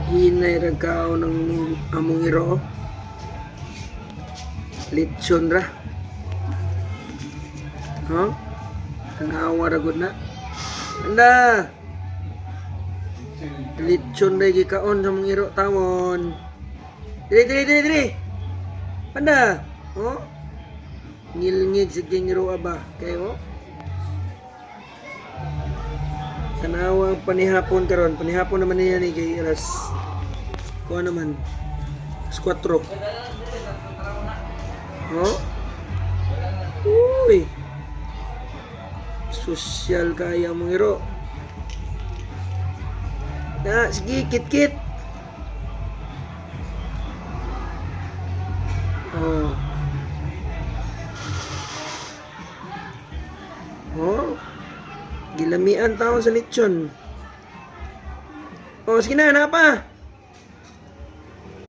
Hinay ragkao ng among iro. Litsyon ra. Huh? Tanawa ragod na. Anda! Litsyon na gikaon sa among iro tawon. Diri! Anda! Oh? Ngilngig si iro aba. Kayo? Tanawa panihapon karon. Panihapon naman niya ni kay alas. Kuha naman. Alas 4. Oh? Uy! Sosyal kaya mong iro. Sige, kit-kit. Oh. Oh. Gilamian tao sa lechon. Oh, sige na, pa.